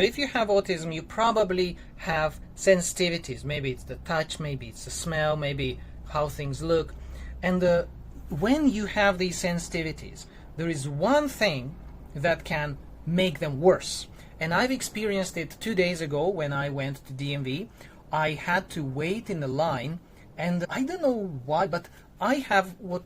If you have autism, you probably have sensitivities. Maybe it's the touch, maybe it's the smell, maybe how things look. And when you have these sensitivities, there is one thing that can make them worse. And I've experienced it 2 days ago when I went to DMV. I had to wait in the line, and I don't know why, but I have what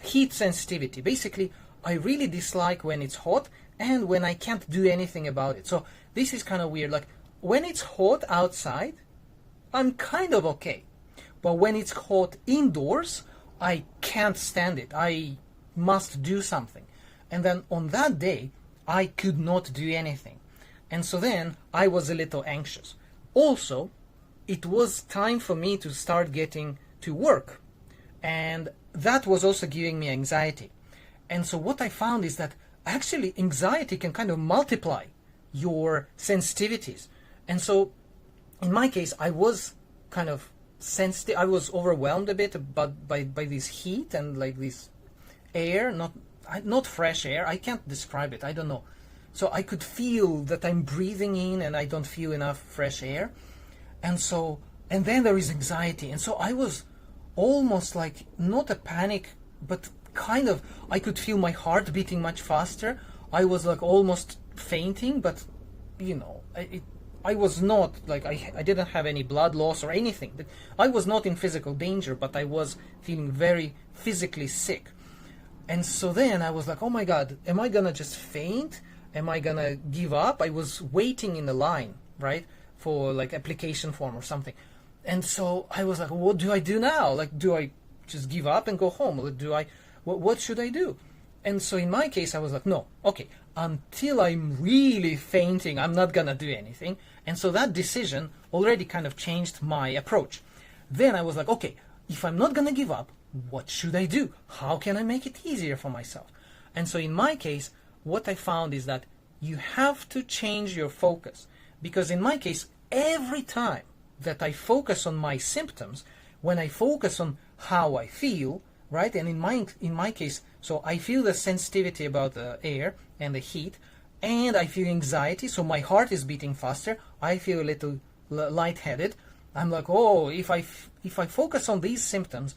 heat sensitivity. Basically, I really dislike when it's hot and when I can't do anything about it. So this is kind of weird. Like when it's hot outside, I'm kind of okay. But when it's hot indoors, I can't stand it. I must do something. And then on that day, I could not do anything. And so then I was a little anxious. Also, it was time for me to start getting to work. And that was also giving me anxiety. And so what I found is that actually anxiety can kind of multiply your sensitivities. And so in my case, I was kind of sensitive. I was overwhelmed a bit by this heat and like this air, not fresh air. I can't describe it. I don't know. So I could feel that I'm breathing in and I don't feel enough fresh air. And then there is anxiety. And so I was almost like, not a panic, but kind of, I could feel my heart beating much faster. I was like almost fainting, but you know, I was not like, I didn't have any blood loss or anything. I was not in physical danger, but I was feeling very physically sick. And so then I was like, oh my God, am I gonna just faint? Am I gonna give up? I was waiting in the line, right, for like application form or something. And so I was like, what do I do now? Like, do I just give up and go home? Or what should I do? And so in my case, I was like, no, okay, until I'm really fainting, I'm not gonna do anything. And so that decision already kind of changed my approach. Then I was like, okay, if I'm not gonna give up, what should I do? How can I make it easier for myself? And so in my case, what I found is that you have to change your focus. Because in my case, every time that I focus on my symptoms, when I focus on how I feel, right? And in my case, so I feel the sensitivity about the air and the heat, and I feel anxiety, so my heart is beating faster. I feel a little lightheaded. I'm like, oh, if I focus on these symptoms,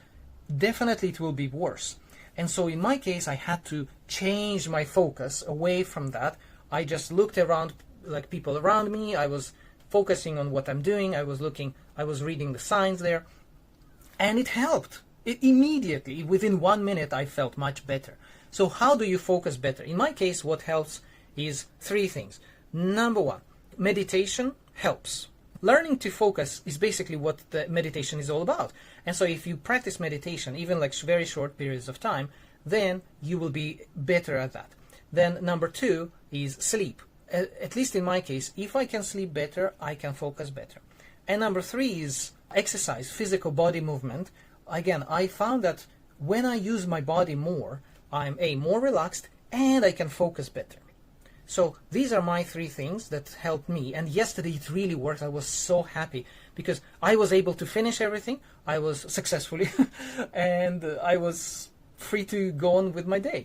definitely it will be worse. And so in my case, I had to change my focus away from that. I just looked around, like people around me. I was focusing on what I'm doing. I was reading the signs there, and it helped. Immediately, within 1 minute, I felt much better. So how do you focus better? In my case, what helps is 3 things. Number 1, meditation helps. Learning to focus is basically what the meditation is all about. And so if you practice meditation, even like very short periods of time, then you will be better at that. Then number 2 is sleep. At least in my case, if I can sleep better, I can focus better. And number 3 is exercise, physical body movement. Again, I found that when I use my body more, I'm more relaxed and I can focus better. So these are my 3 things that helped me. And yesterday it really worked. I was so happy because I was able to finish everything. I was successfully and I was free to go on with my day.